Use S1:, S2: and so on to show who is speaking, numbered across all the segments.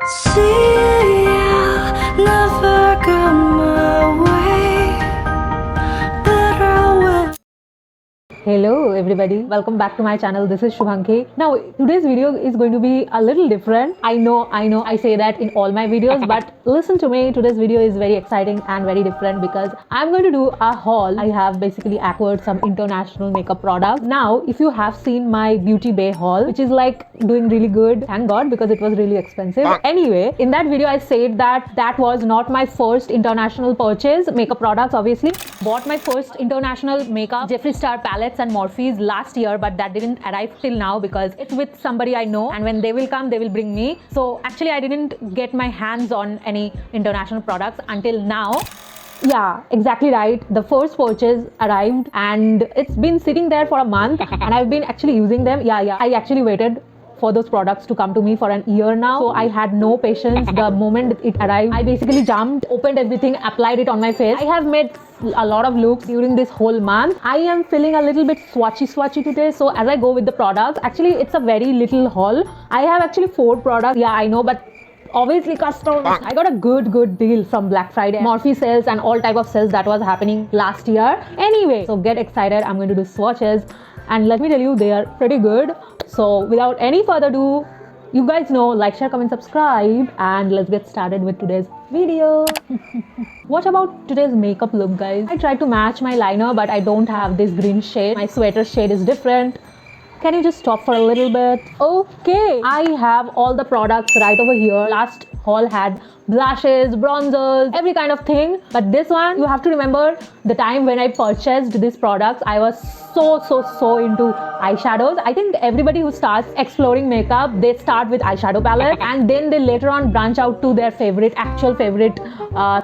S1: See, I'll never get my way, but I will.
S2: Hello everybody, welcome back to my channel. This is Shubhanki. Now today's video is going to be a little different. I know I say that in all my videos, but listen to me, today's video is very exciting and very different because I'm going to do a haul. I have basically acquired some international makeup products. Now if you have seen my Beauty Bay haul, which is like doing really good, thank God, because it was really expensive. Anyway, in that video I said that that was not my first international purchase. Makeup products, obviously. Bought my first international makeup Jeffree Star palettes and Morphes last year, but that didn't arrive till now because it's with somebody I know, and when they will come they will bring me. So actually I didn't get my hands on any international products until now. Yeah, exactly right. The first purchase arrived and it's been sitting there for a month and I've been actually using them. Yeah, I actually waited for those products to come to me for an year now, so I had no patience. The moment it arrived, I basically jumped, opened everything, applied it on my face. I have made a lot of looks during this whole month. I am feeling a little bit swatchy today, so as I go with the products, actually it's a very little haul. I have actually 4 products. Yeah, I know, but obviously custom. I got a good deal from Black Friday, Morphe sales and all type of sales that was happening last year. Anyway, so get excited, I'm going to do swatches and let me tell you, they are pretty good. So without any further ado, you guys know, like, share, comment, subscribe, and let's get started with today's video. What about today's makeup look, guys? I tried to match my liner, but I don't have this green shade. My sweater shade is different. Can you just stop for a little bit? Okay, I have all the products right over here. Last haul had blushes, bronzers, every kind of thing, but this one, you have to remember the time when I purchased these products, I was so into eyeshadows. I think everybody who starts exploring makeup, they start with eyeshadow palette and then they later on branch out to their actual favorite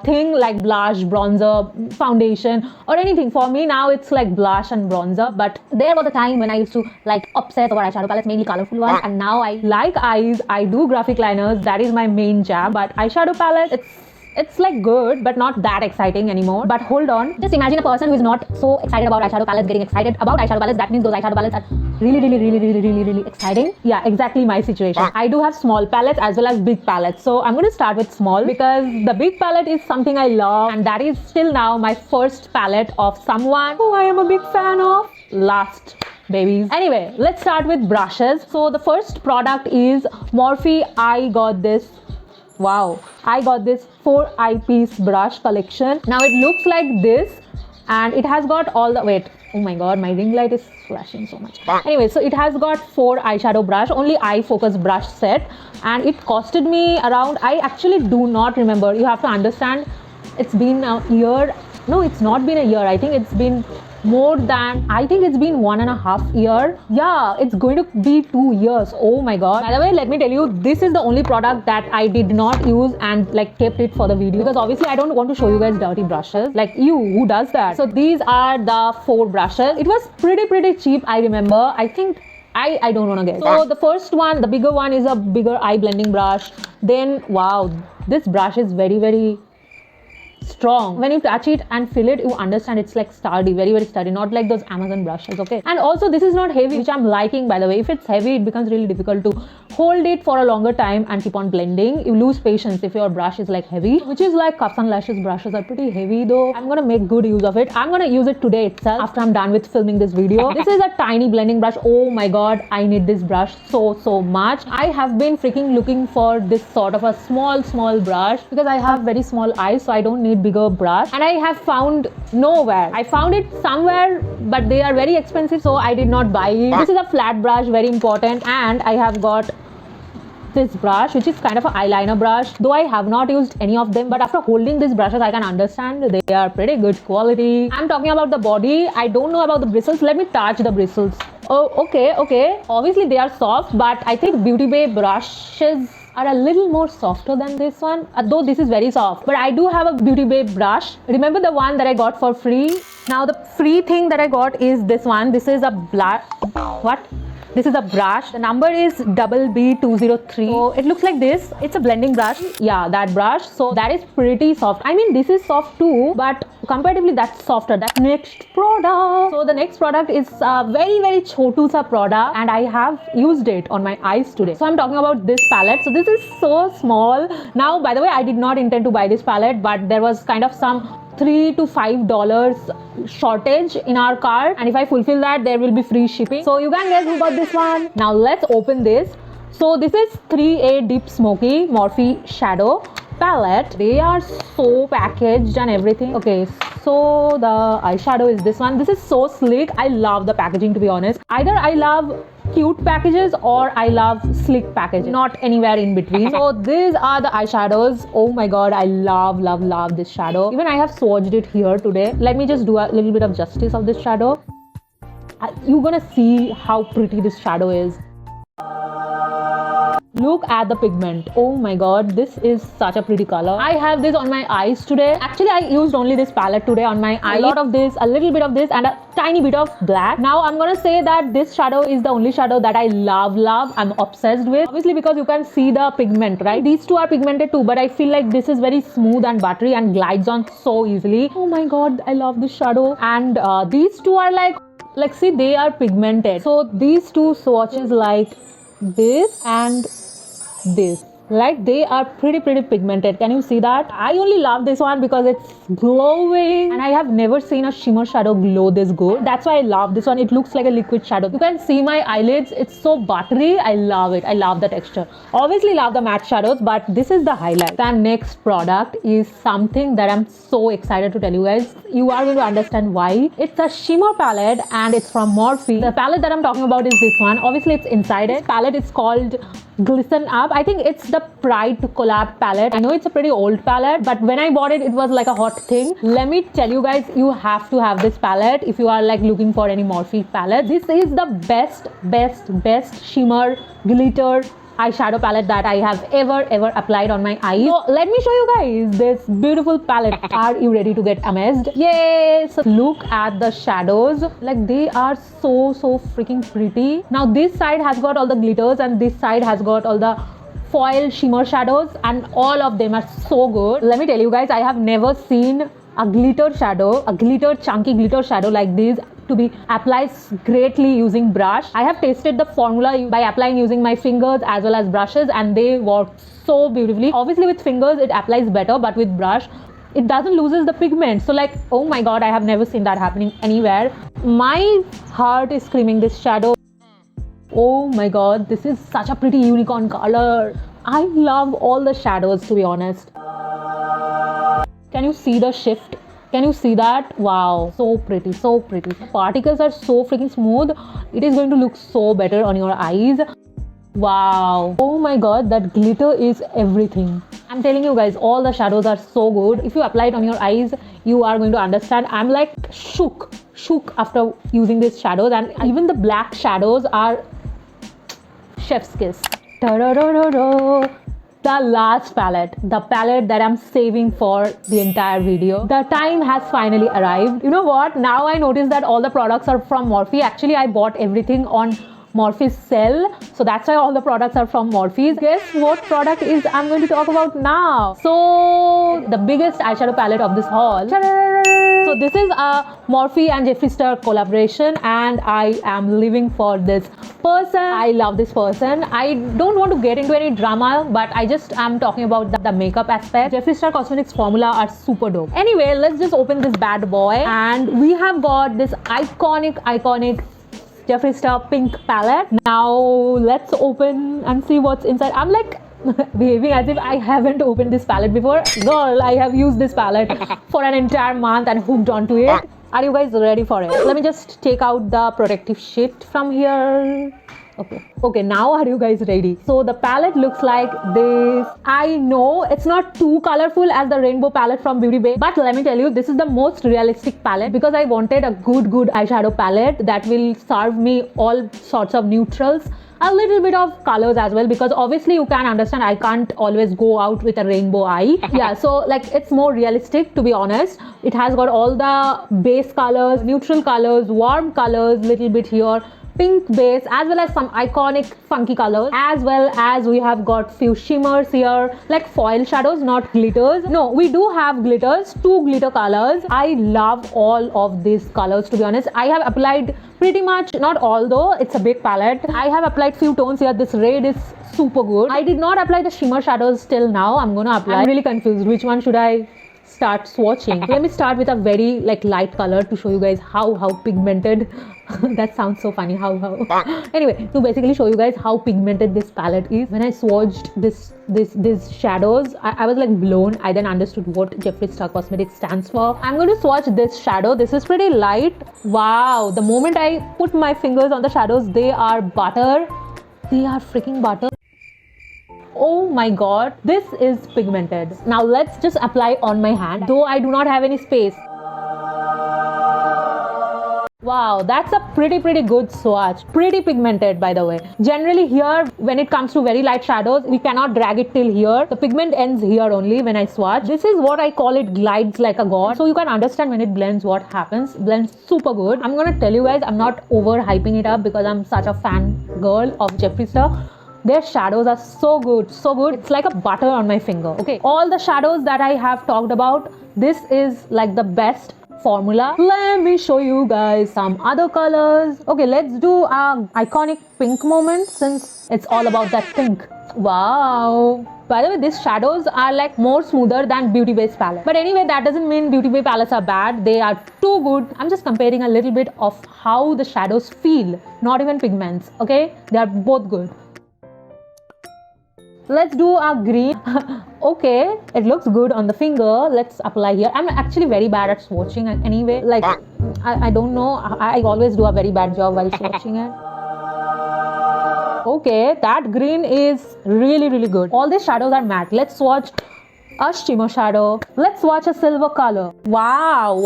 S2: thing like blush, bronzer, foundation, or anything. For me now it's like blush and bronzer, but there was a time when I used to like obsess over eyeshadow palettes, mainly colorful ones, and now I like eyes. I do graphic liners, that is my main jam, but eyeshadow palette, it's like good but not that exciting anymore. But hold on, just imagine a person who is not so excited about eyeshadow palettes getting excited about eyeshadow palettes. That means those eyeshadow palettes are really exciting. Yeah, exactly my situation. I do have small palettes as well as big palettes, so I'm going to start with small because the big palette is something I love, and that is still now my first palette of someone who I am a big fan of. Last babies. Anyway, let's start with brushes. So the first product is Morphe. I got this 4 eyepiece brush collection. Now it looks like this and it has got all the, wait, oh my god, my ring light is flashing so much. Anyway, so it has got 4 eyeshadow brush, only eye focus brush set, and it costed me around, I actually do not remember. You have to understand, it's been a year. No, it's not been a year. I think it's been more than, I think it's been 1.5 years. Yeah, it's going to be 2 years. Oh my god. By the way, let me tell you, this is the only product that I did not use and like kept it for the video, because obviously I don't want to show you guys dirty brushes. Like, you, who does that? So these are the 4 brushes. It was pretty cheap, I remember. I think I don't want to guess. So the first one, the bigger one, is a bigger eye blending brush. Then wow, this brush is very strong. When you touch it and feel it, you understand it's like sturdy, very sturdy, not like those Amazon brushes. Okay, and also this is not heavy, which I'm liking, by the way. If it's heavy, it becomes really difficult to hold it for a longer time and keep on blending. You lose patience if your brush is like heavy, which is like Cuffs and Lashes brushes are pretty heavy though. I'm gonna make good use of it. I'm gonna use it today itself after I'm done with filming this video. This is a tiny blending brush. Oh my god, I need this brush so much. I have been freaking looking for this sort of a small brush because I have very small eyes, so I don't need bigger brush, and I have found nowhere. I found it somewhere, but they are very expensive, so I did not buy it. This is a flat brush, very important, and I have got this brush, which is kind of an eyeliner brush, though I have not used any of them, but after holding these brushes I can understand they are pretty good quality. I'm talking about the body. I don't know about the bristles. Let me touch the bristles. Oh, okay, obviously they are soft, but I think Beauty Bay brushes are a little more softer than this one, though this is very soft. But I do have a Beauty Bay brush. Remember the one that I got for free? Now the free thing that I got is this one. This is a black, what? This is a brush. The number is BB203. So it looks like this. It's a blending brush. Yeah, that brush. So that is pretty soft. I mean, this is soft too, but comparatively that's softer. That next product. So the next product is a very chotu sa product, and I have used it on my eyes today. So I'm talking about this palette. So this is so small. Now, by the way, I did not intend to buy this palette, but there was kind of some $3 to $5 shortage in our cart, and if I fulfill that, there will be free shipping. So you can guess who got this one. Now let's open this. So this is 3A Deep Smoky Morphe Shadow palette. They are so packaged and everything. Okay, so the eyeshadow is this one. This is so sleek. I love the packaging, to be honest. Either I love cute packages or I love slick packaging, not anywhere in between. So these are the eyeshadows. Oh my god, I love this shadow. Even I have swatched it here today. Let me just do a little bit of justice of this shadow. You're gonna see how pretty this shadow is. Look at the pigment. Oh my god, this is such a pretty color. I have this on my eyes today. Actually, I used only this palette today on my eyes. A lot of this, a little bit of this, and a tiny bit of black. Now I'm gonna say that this shadow is the only shadow that I love. I'm obsessed with. Obviously, because you can see the pigment, right? These two are pigmented too, but I feel like this is very smooth and buttery and glides on so easily. Oh my god, I love this shadow. And these two are like see, they are pigmented. So these two swatches like this and this, like they are pretty pigmented. Can you see that? I only love this one because it's glowing, and I have never seen a shimmer shadow glow this good. That's why I love this one. It looks like a liquid shadow. You can see my eyelids. It's so buttery. I love it. I love the texture. Obviously love the matte shadows, but this is the highlight. The next product is something that I'm so excited to tell you guys. You are going to understand why. It's a shimmer palette and it's from Morphe. The palette that I'm talking about is this one. Obviously it's inside it. This palette is called Glisten Up. I think it's the Pride to Collab palette. I know it's a pretty old palette, but when I bought it, it was like a hot thing. Let me tell you guys, you have to have this palette if you are like looking for any Morphe palette. This is the best shimmer glitter eyeshadow palette that I have ever applied on my eyes. So let me show you guys this beautiful palette. Are you ready to get amazed? Yes! Look at the shadows. Like they are so freaking pretty. Now this side has got all the glitters and this side has got all the foil shimmer shadows, and all of them are so good. Let me tell you guys, I have never seen a glitter shadow, a chunky glitter shadow like this to be applied greatly using brush. I have tasted the formula by applying using my fingers as well as brushes, and they work so beautifully. Obviously with fingers it applies better, but with brush it doesn't loses the pigment. So like, oh my god, I have never seen that happening anywhere. My heart is screaming this shadow. Oh my god, this is such a pretty unicorn color. I love all the shadows, to be honest. Can you see the shift? Can you see that? Wow, so pretty. Particles are so freaking smooth. It is going to look so better on your eyes. Wow. Oh my god, that glitter is everything. I'm telling you guys, all the shadows are so good. If you apply it on your eyes, you are going to understand. I'm like shook after using these shadows, and even the black shadows are chef's kiss. The last palette, the palette that I'm saving for the entire video. The time has finally arrived. You know what? Now I notice that all the products are from Morphe. Actually, I bought everything on Morphe's sell, so that's why all the products are from Morphe. Guess what product is I'm going to talk about now? So the biggest eyeshadow palette of this haul. So this is a Morphe and Jeffree Star collaboration, and I am living for this person. I love this person. I don't want to get into any drama, but I just am talking about the makeup aspect. Jeffree Star Cosmetics formula are super dope. Anyway, let's just open this bad boy, and we have got this iconic Jeffree Star pink palette. Now let's open and see what's inside. I'm like behaving as if I haven't opened this palette before. Girl, I have used this palette for an entire month and hooked onto it. Are you guys ready for it? Let me just take out the protective sheet from here. Okay, now are you guys ready? So the palette looks like this. I know it's not too colorful as the rainbow palette from Beauty Bay, but let me tell you, this is the most realistic palette because I wanted a good eyeshadow palette that will serve me all sorts of neutrals, a little bit of colors as well, because obviously you can understand I can't always go out with a rainbow eye. Yeah, so like it's more realistic, to be honest. It has got all the base colors, neutral colors, warm colors, little bit here, pink base as well as some iconic funky colors, as well as we have got few shimmers here, like foil shadows, not glitters. No, we do have glitters, 2 glitter colors. I love all of these colors, to be honest. I have applied pretty much, not all though, it's a big palette. I have applied few tones here. This red is super good. I did not apply the shimmer shadows till now. I'm gonna apply. I'm really confused. Which one should I start swatching? Let me start with a very like light color to show you guys how pigmented that sounds so funny. How anyway, to basically show you guys how pigmented this palette is. When I swatched these shadows, I was like blown. I then understood what Jeffree Star Cosmetics stands for. I'm going to swatch this shadow. This is pretty light. Wow, the moment I put my fingers on the shadows, they are butter. They are freaking butter. Oh my god, this is pigmented. Now let's just apply on my hand, though I do not have any space. Wow, that's a pretty good swatch. Pretty pigmented, by the way. Generally here, when it comes to very light shadows, we cannot drag it till here. The pigment ends here only when I swatch. This is what I call it glides like a god. So you can understand when it blends what happens. Blends super good. I'm gonna tell you guys, I'm not over hyping it up because I'm such a fan girl of Jeffree Star. Their shadows are so good, so good. It's like a butter on my finger. Okay, all the shadows that I have talked about, this is like the best formula. Let me show you guys some other colors. Okay, let's do a iconic pink moment since it's all about that pink. Wow. By the way, these shadows are like more smoother than Beauty Bay's palette. But anyway, that doesn't mean Beauty Bay palettes are bad. They are too good. I'm just comparing a little bit of how the shadows feel, not even pigments. Okay, they are both good. Let's do a green. Okay, it looks good on the finger. Let's apply here. I'm actually very bad at swatching anyway. Like, I don't know. I always do a very bad job while swatching it. Okay, that green is really good. All these shadows are matte. Let's swatch a shimmer shadow. Let's watch a silver color. Wow.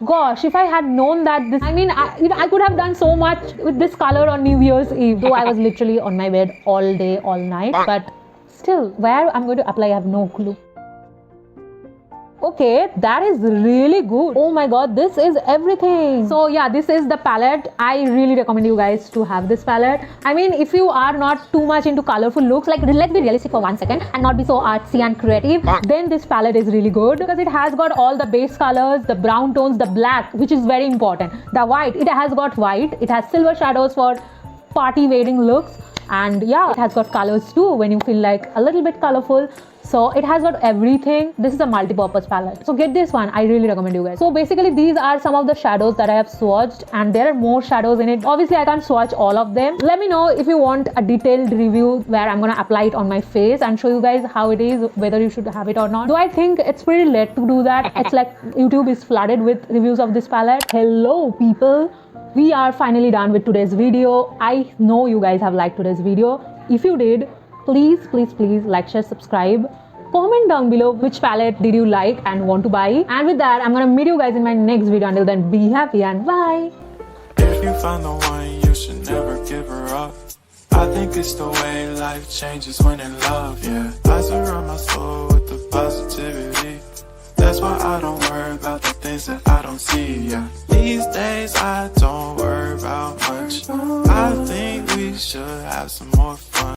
S2: Gosh, if I had known that this, I mean, I could have done so much with this color on New Year's Eve. Though I was literally on my bed all day, all night. But still, where I'm going to apply, I have no clue. Okay, that is really good. Oh my god, this is everything. So yeah, this is the palette. I really recommend you guys to have this palette. I mean, if you are not too much into colorful looks, like let's be realistic for 1 second and not be so artsy and creative, then this palette is really good because it has got all the base colors, the brown tones, the black, which is very important. The white, it has got white. It has silver shadows for party wearing looks. And yeah, it has got colors too when you feel like a little bit colorful. So it has got everything. This is a multi-purpose palette. So get this one. I really recommend you guys. So basically these are some of the shadows that I have swatched and there are more shadows in it. Obviously I can't swatch all of them. Let me know if you want a detailed review where I'm gonna apply it on my face and show you guys how it is, whether you should have it or not. Do I think it's pretty late to do that? It's like YouTube is flooded with reviews of this palette. Hello people. We are finally done with today's video. I know you guys have liked today's video. If you did, please like, share, subscribe. Comment down below which palette did you like and want to buy. And with that, I'm gonna meet you guys in my next video. Until then, be happy and bye.
S3: If you find the one, you should never give her up. I think it's the way life changes when in love, yeah. I surround my soul with the positivity. That's why I don't worry about the things that I don't see, yeah. These days I don't worry about much. I think we should have some more fun.